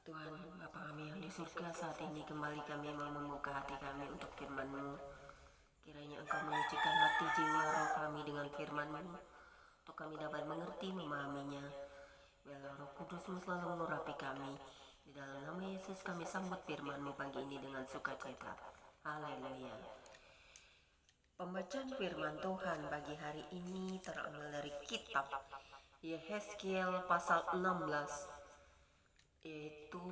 Tuhan, Bapa kami yang di surga, saat ini kembali kami mau membuka hati kami untuk firman-Mu. Kiranya Engkau menyucikan hati jiwa roh kami dengan firman-Mu, untuk kami dapat mengerti memahaminya. Biarlah Roh Kudus-Mu selalu mengurapi kami. Di dalam nama Yesus kami sambut firman-Mu pagi ini dengan sukacita. Haleluya. Pembacaan firman Tuhan pagi hari ini terambil dari kitab Yehezkiel pasal 16, yaitu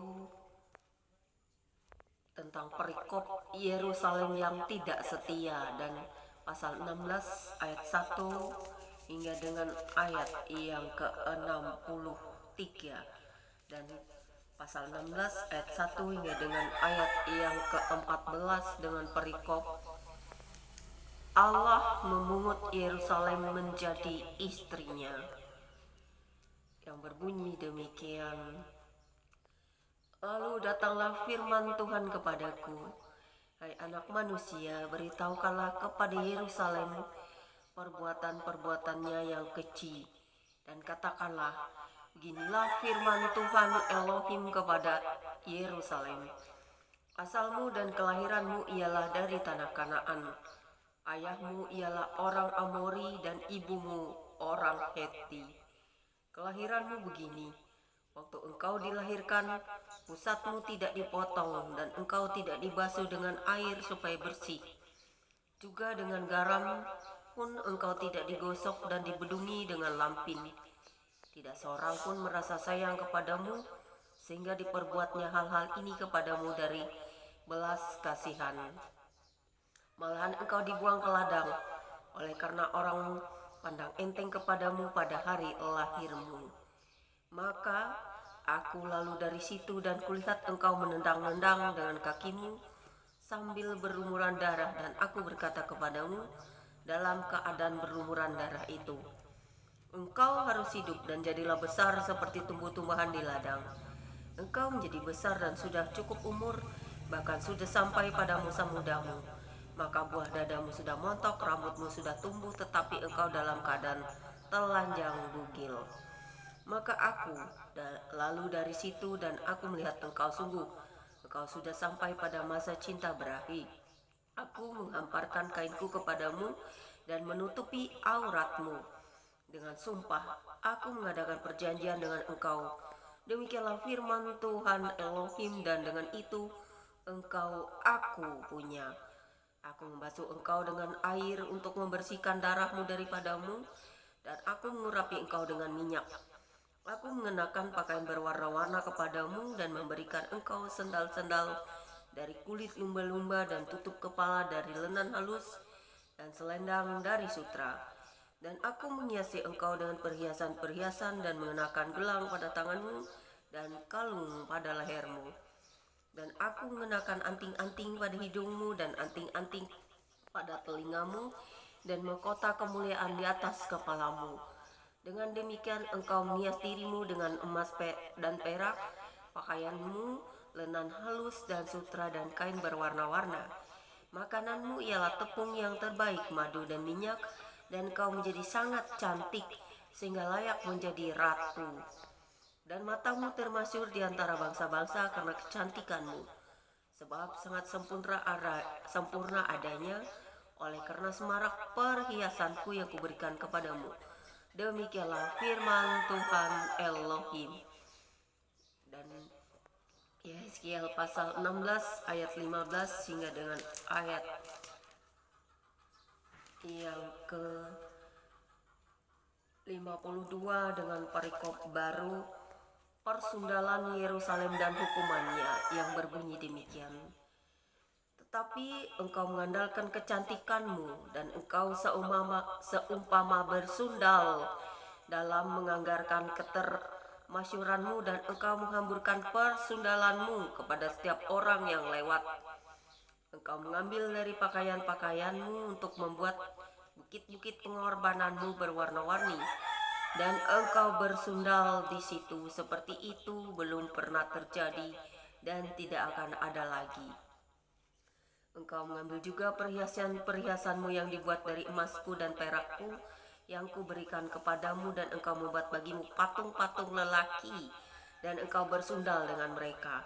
tentang perikop Yerusalem yang tidak setia, dan pasal 16 ayat 1 hingga dengan ayat yang ke-63, dan pasal 16 ayat 1 hingga dengan ayat yang ke-14 dengan perikop Allah memungut Yerusalem menjadi istrinya, yang berbunyi demikian. Lalu datanglah firman Tuhan kepadaku, hai anak manusia, beritahukanlah kepada Yerusalem perbuatan-perbuatannya yang keji, dan katakanlah, beginilah firman Tuhan Elohim kepada Yerusalem. Asalmu dan kelahiranmu ialah dari tanah Kanaan. Ayahmu ialah orang Amori dan ibumu orang Heti. Kelahiranmu begini: waktu engkau dilahirkan, pusatmu tidak dipotong, dan engkau tidak dibasuh dengan air supaya bersih. Juga dengan garam pun engkau tidak digosok dan dibedungi dengan lampin. Tidak seorang pun merasa sayang kepadamu, sehingga diperbuatnya hal-hal ini kepadamu dari belas kasihan. Malahan engkau dibuang ke ladang, oleh karena orang pandang enteng kepadamu pada hari lahirmu. Maka aku lalu dari situ, dan kulihat engkau menendang-nendang dengan kakimu sambil berlumuran darah, dan aku berkata kepadamu dalam keadaan berlumuran darah itu, engkau harus hidup dan jadilah besar seperti tumbuh-tumbuhan di ladang. Engkau menjadi besar dan sudah cukup umur, bahkan sudah sampai pada masa mudamu. Maka buah dadamu sudah montok, rambutmu sudah tumbuh, tetapi engkau dalam keadaan telanjang bugil. Maka aku lalu dari situ, dan aku melihat engkau sudah sampai pada masa cinta berakhir. Aku menghamparkan kainku kepadamu dan menutupi auratmu. Dengan sumpah aku mengadakan perjanjian dengan engkau. Demikianlah firman Tuhan Elohim, dan dengan itu engkau aku punya. Aku membasuh engkau dengan air untuk membersihkan darahmu daripadamu, dan aku mengurapi engkau dengan minyak. Aku mengenakan pakaian berwarna-warna kepadamu, dan memberikan engkau sendal-sendal dari kulit lumba-lumba, dan tutup kepala dari lenan halus, dan selendang dari sutra. Dan aku menghiasi engkau dengan perhiasan-perhiasan, dan mengenakan gelang pada tanganmu dan kalung pada lehermu. Dan aku mengenakan anting-anting pada hidungmu dan anting-anting pada telingamu, dan mahkota kemuliaan di atas kepalamu. Dengan demikian engkau menghias dirimu dengan emas dan perak, pakaianmu lenan halus dan sutra dan kain berwarna-warna. Makananmu ialah tepung yang terbaik, madu dan minyak, dan kau menjadi sangat cantik sehingga layak menjadi ratu. Dan matamu termasyhur di antara bangsa-bangsa karena kecantikanmu, sebab sangat sempurna adanya, oleh karena semarak perhiasanku yang kuberikan kepadamu. Demikianlah firman Tuhan Elohim. Dan Yehezkiel pasal 16 ayat 15 hingga dengan ayat yang ke 52 dengan perikop baru, persundalan Yerusalem dan hukumannya, yang berbunyi demikian. Tetapi engkau mengandalkan kecantikanmu, dan engkau seumpama bersundal dalam menganggarkan ketermasyuranmu, dan engkau menghamburkan persundalanmu kepada setiap orang yang lewat. Engkau mengambil dari pakaian-pakaianmu untuk membuat bukit-bukit pengorbananmu berwarna-warni, dan engkau bersundal di situ. Seperti itu belum pernah terjadi dan tidak akan ada lagi. Engkau mengambil juga perhiasan-perhiasanmu yang dibuat dari emasku dan perakku yang kuberikan kepadamu, dan engkau membuat bagimu patung-patung lelaki dan engkau bersundal dengan mereka.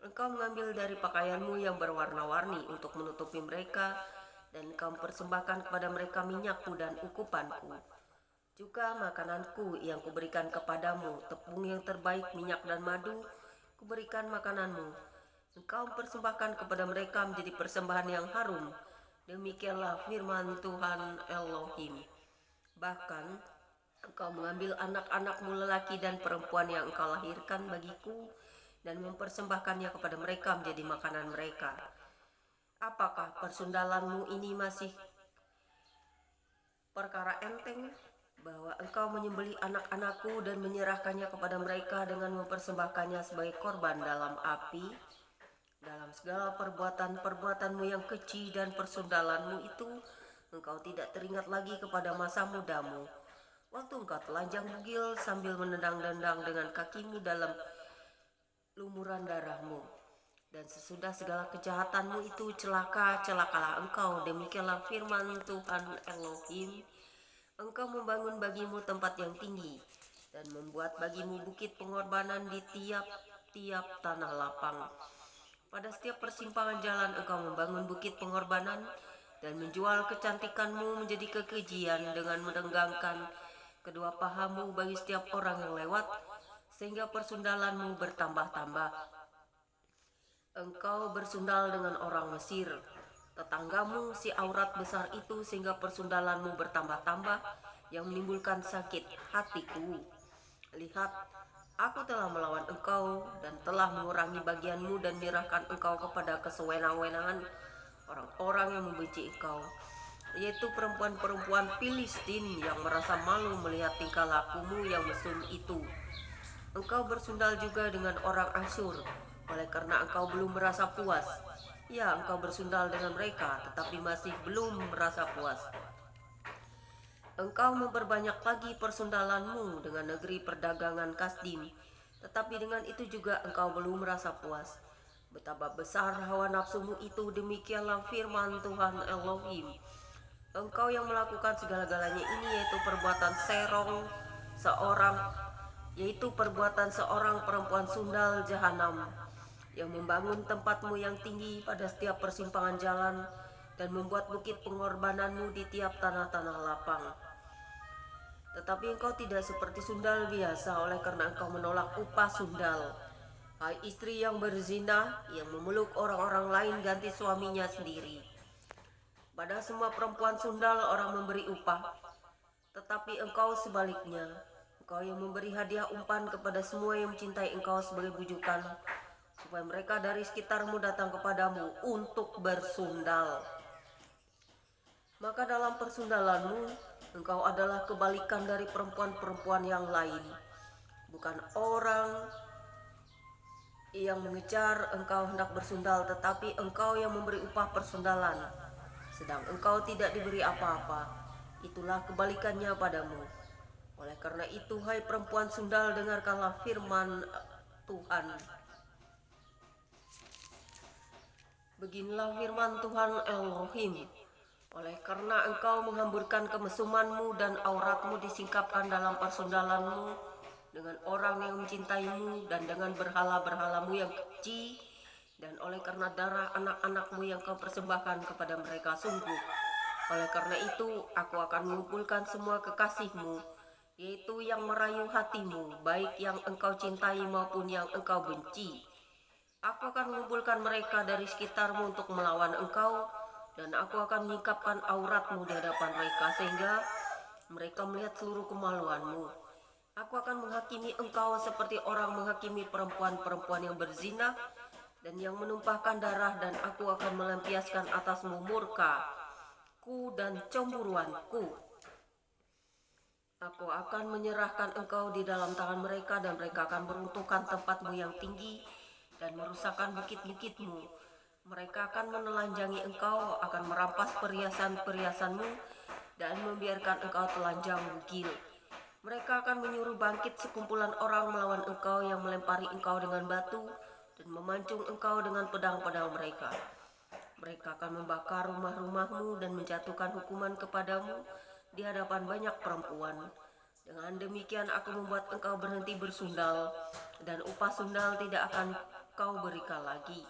Engkau mengambil dari pakaianmu yang berwarna-warni untuk menutupi mereka, dan engkau persembahkan kepada mereka minyakku dan ukupanku. Juga makananku yang kuberikan kepadamu, tepung yang terbaik, minyak dan madu, kuberikan makananmu. Engkau persembahkan kepada mereka menjadi persembahan yang harum. Demikianlah firman Tuhan Elohim. Bahkan engkau mengambil anak-anakmu lelaki dan perempuan yang engkau lahirkan bagiku dan mempersembahkannya kepada mereka menjadi makanan mereka. Apakah persundalanmu ini masih perkara enteng, bahwa engkau menyembelih anak-anakku dan menyerahkannya kepada mereka dengan mempersembahkannya sebagai korban dalam api? Dalam segala perbuatan-perbuatanmu yang keji dan persundalanmu itu, engkau tidak teringat lagi kepada masa mudamu, waktu engkau telanjang bugil sambil menendang-dendang dengan kakimu dalam lumuran darahmu. Dan sesudah segala kejahatanmu itu, celakalah engkau. Demikianlah firman Tuhan Elohim. Engkau membangun bagimu tempat yang tinggi dan membuat bagimu bukit pengorbanan di tiap-tiap tanah lapang. Pada setiap persimpangan jalan engkau membangun bukit pengorbanan dan menjual kecantikanmu menjadi kekejian dengan merenggangkan kedua pahamu bagi setiap orang yang lewat, sehingga persundalanmu bertambah-tambah. Engkau bersundal dengan orang Mesir, tetanggamu si aurat besar itu, sehingga persundalanmu bertambah-tambah yang menimbulkan sakit hatiku. Lihat, aku telah melawan engkau dan telah mengurangi bagianmu dan menyerahkan engkau kepada kesewenang-wenangan orang-orang yang membenci engkau, yaitu perempuan-perempuan Filistin yang merasa malu melihat tingkah lakumu yang mesum itu. Engkau bersundal juga dengan orang Asyur, oleh karena engkau belum merasa puas. Ya, engkau bersundal dengan mereka, tetapi masih belum merasa puas. Engkau memperbanyak lagi persundalanmu dengan negeri perdagangan Kasdim, tetapi dengan itu juga engkau belum merasa puas. Betapa besar hawa nafsumu itu, demikianlah firman Tuhan Elohim. Engkau yang melakukan segala-galanya ini, yaitu perbuatan seorang perempuan sundal jahanam, yang membangun tempatmu yang tinggi pada setiap persimpangan jalan dan membuat bukit pengorbananmu di tiap tanah-tanah lapang. Tetapi engkau tidak seperti sundal biasa, oleh karena engkau menolak upah sundal. Hai istri yang berzina, yang memeluk orang-orang lain ganti suaminya sendiri. Pada semua perempuan sundal orang memberi upah, tetapi engkau sebaliknya, engkau yang memberi hadiah umpan kepada semua yang mencintai engkau sebagai bujukan, supaya mereka dari sekitarmu datang kepadamu untuk bersundal. Maka dalam persundalanmu, engkau adalah kebalikan dari perempuan-perempuan yang lain. Bukan orang yang mengejar engkau hendak bersundal, tetapi engkau yang memberi upah persundalan, sedang engkau tidak diberi apa-apa. Itulah kebalikannya padamu. Oleh karena itu, hai perempuan sundal, dengarkanlah firman Tuhan. Beginilah firman Tuhan Elohim. Oleh karena engkau menghamburkan kemesumanmu dan auratmu disingkapkan dalam persundalanmu dengan orang yang mencintaimu dan dengan berhala-berhalamu yang keji, dan oleh karena darah anak-anakmu yang kau persembahkan kepada mereka, sungguh, oleh karena itu aku akan mengumpulkan semua kekasihmu, yaitu yang merayu hatimu, baik yang engkau cintai maupun yang engkau benci. Aku akan mengumpulkan mereka dari sekitarmu untuk melawan engkau, dan aku akan menyingkapkan auratmu di hadapan mereka, sehingga mereka melihat seluruh kemaluanmu. Aku akan menghakimi engkau seperti orang menghakimi perempuan-perempuan yang berzina dan yang menumpahkan darah, dan aku akan melampiaskan atasmu murka-Ku dan cemburuanku. Aku akan menyerahkan engkau di dalam tangan mereka, dan mereka akan meruntuhkan tempatmu yang tinggi dan merusakkan bukit-bukitmu. Mereka akan menelanjangi engkau, akan merampas perhiasan-perhiasanmu, dan membiarkan engkau telanjang bugil. Mereka akan menyuruh bangkit sekumpulan orang melawan engkau, yang melempari engkau dengan batu dan memancung engkau dengan pedang-pedang mereka. Mereka akan membakar rumah-rumahmu dan menjatuhkan hukuman kepadamu di hadapan banyak perempuan. Dengan demikian aku membuat engkau berhenti bersundal, dan upah sundal tidak akan kau berikan lagi.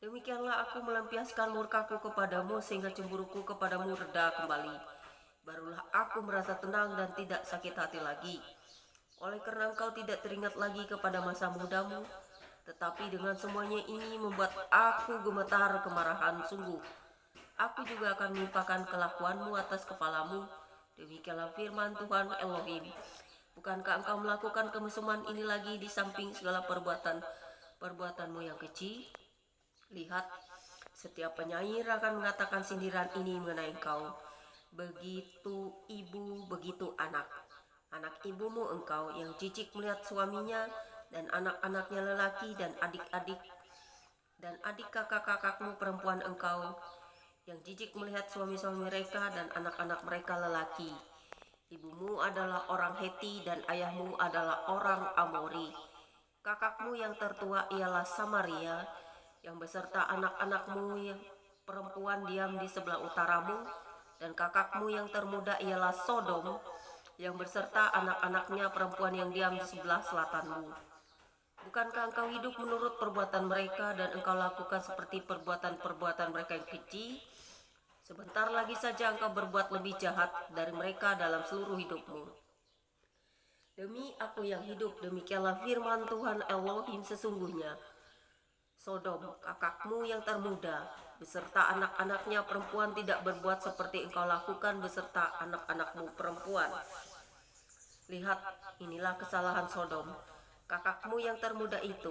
Demikianlah aku melampiaskan murkaku kepadamu sehingga cemburuku kepadamu reda kembali. Barulah aku merasa tenang dan tidak sakit hati lagi. Oleh karena engkau tidak teringat lagi kepada masa mudamu, tetapi dengan semuanya ini membuat aku gemetar kemarahan sungguh. Aku juga akan menimpakan kelakuanmu atas kepalamu. Demikianlah firman Tuhan Elohim. Bukankah engkau melakukan kemesuman ini lagi di samping segala perbuatanmu yang keji? Lihat, setiap penyair akan mengatakan sindiran ini mengenai engkau. Begitu ibu, begitu anak. Anak ibumu engkau yang jijik melihat suaminya, dan anak-anaknya lelaki, dan adik kakak-kakakmu perempuan engkau yang jijik melihat suami-suami mereka dan anak-anak mereka lelaki. Ibumu adalah orang Heti dan ayahmu adalah orang Amori. Kakakmu yang tertua ialah Samaria, yang beserta anak-anakmu yang perempuan diam di sebelah utaramu, dan kakakmu yang termuda ialah Sodom, yang beserta anak-anaknya perempuan yang diam di sebelah selatanmu. Bukankah engkau hidup menurut perbuatan mereka dan engkau lakukan seperti perbuatan-perbuatan mereka yang keji? Sebentar lagi saja engkau berbuat lebih jahat dari mereka dalam seluruh hidupmu. Demi aku yang hidup, demikianlah firman Tuhan Elohim sesungguhnya. Sodom, kakakmu yang termuda, beserta anak-anaknya perempuan tidak berbuat seperti engkau lakukan beserta anak-anakmu perempuan. Lihat, inilah kesalahan Sodom, kakakmu yang termuda itu.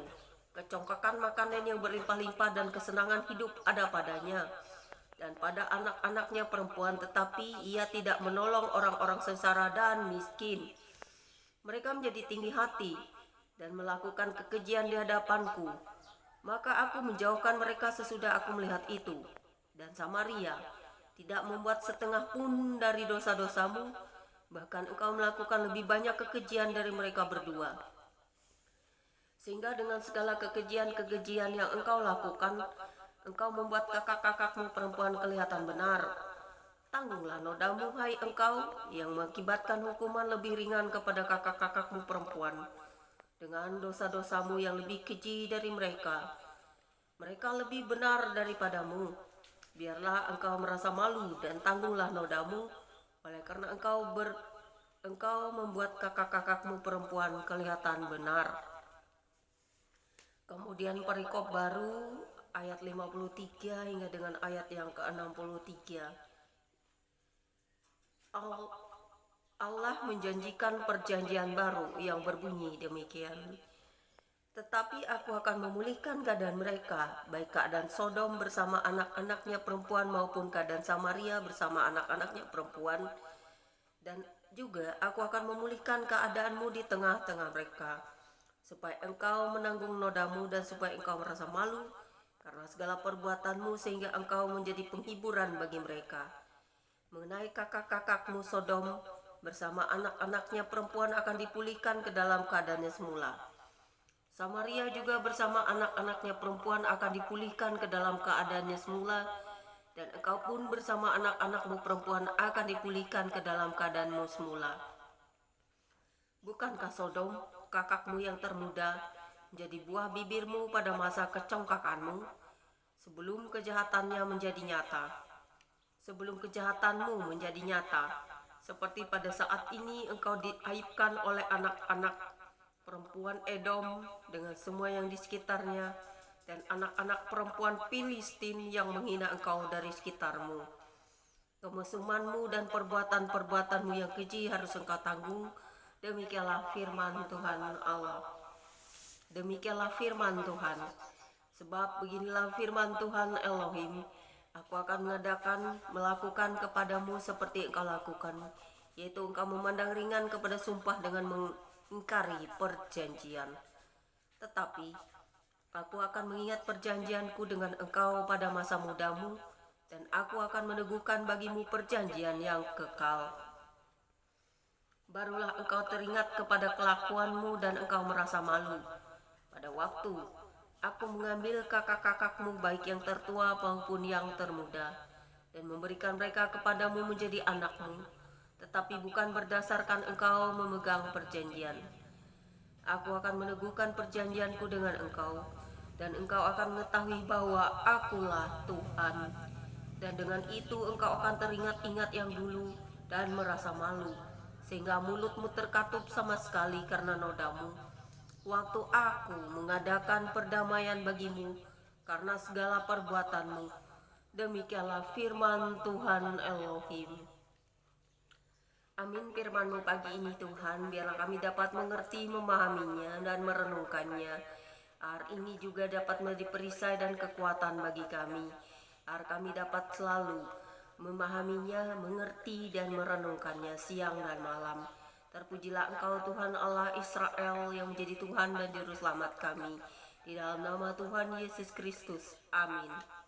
Kecongkakan makanan yang berlimpah-limpah dan kesenangan hidup ada padanya, dan pada anak-anaknya perempuan, tetapi ia tidak menolong orang-orang sengsara dan miskin. Mereka menjadi tinggi hati dan melakukan kekejian di hadapanku. Maka aku menjauhkan mereka sesudah aku melihat itu. Dan Samaria tidak membuat setengah pun dari dosa-dosamu, bahkan engkau melakukan lebih banyak kekejian dari mereka berdua. Sehingga dengan segala kekejian-kekejian yang engkau lakukan, engkau membuat kakak-kakakmu perempuan kelihatan benar. Tanggunglah nodamu, hai engkau yang mengakibatkan hukuman lebih ringan kepada kakak-kakakmu perempuan, dengan dosa-dosamu yang lebih keji dari mereka. Mereka lebih benar daripadamu. Biarlah engkau merasa malu dan tanggunglah nodamu, oleh karena engkau membuat kakak-kakakmu perempuan kelihatan benar. Kemudian perikop baru ayat 53 hingga dengan ayat yang ke-63. Allah menjanjikan perjanjian baru yang berbunyi demikian. Tetapi aku akan memulihkan keadaan mereka, baik keadaan Sodom bersama anak-anaknya perempuan maupun keadaan Samaria bersama anak-anaknya perempuan. Dan juga aku akan memulihkan keadaanmu di tengah-tengah mereka, supaya engkau menanggung nodamu dan supaya engkau merasa malu karena segala perbuatanmu, sehingga engkau menjadi penghiburan bagi mereka. Mengenai kakak-kakakmu Sodom bersama anak-anaknya perempuan akan dipulihkan ke dalam keadaannya semula. Samaria juga bersama anak-anaknya perempuan akan dipulihkan ke dalam keadaannya semula, dan engkau pun bersama anak-anakmu perempuan akan dipulihkan ke dalam keadaanmu semula. Bukankah Sodom, kakakmu yang termuda, menjadi buah bibirmu pada masa kecongkakanmu, sebelum kejahatannya menjadi nyata? Sebelum kejahatanmu menjadi nyata, seperti pada saat ini engkau diaibkan oleh anak-anak perempuan Edom dengan semua yang di sekitarnya, dan anak-anak perempuan Filistin yang menghina engkau dari sekitarmu. Kemesumanmu dan perbuatan-perbuatanmu yang keji harus engkau tanggung. Demikianlah firman Tuhan Allah. Demikianlah firman Tuhan. Sebab beginilah firman Tuhan Elohim, aku akan melakukan kepadamu seperti engkau lakukan, yaitu engkau memandang ringan kepada sumpah dengan mengingkari perjanjian. Tetapi aku akan mengingat perjanjianku dengan engkau pada masa mudamu, dan aku akan meneguhkan bagimu perjanjian yang kekal. Barulah engkau teringat kepada kelakuanmu dan engkau merasa malu. Pada waktu aku mengambil kakak-kakakmu baik yang tertua maupun yang termuda, dan memberikan mereka kepadamu menjadi anakmu. tetapi bukan berdasarkan engkau memegang perjanjian. Aku akan meneguhkan perjanjianku dengan engkau, dan engkau akan mengetahui bahwa akulah Tuhan. Dan dengan itu engkau akan teringat-ingat yang dulu dan merasa malu, sehingga mulutmu terkatup sama sekali karena nodamu. Waktu aku mengadakan perdamaian bagimu karena segala perbuatanmu, demikianlah firman Tuhan Elohim. Amin firman-Mu pagi ini Tuhan, biarlah kami dapat mengerti, memahaminya, dan merenungkannya. Agar ini juga dapat menjadi perisai dan kekuatan bagi kami. Agar kami dapat selalu memahaminya, mengerti, dan merenungkannya siang dan malam. Terpujilah Engkau Tuhan Allah Israel yang menjadi Tuhan dan Juru Selamat kami. Di dalam nama Tuhan Yesus Kristus. Amin.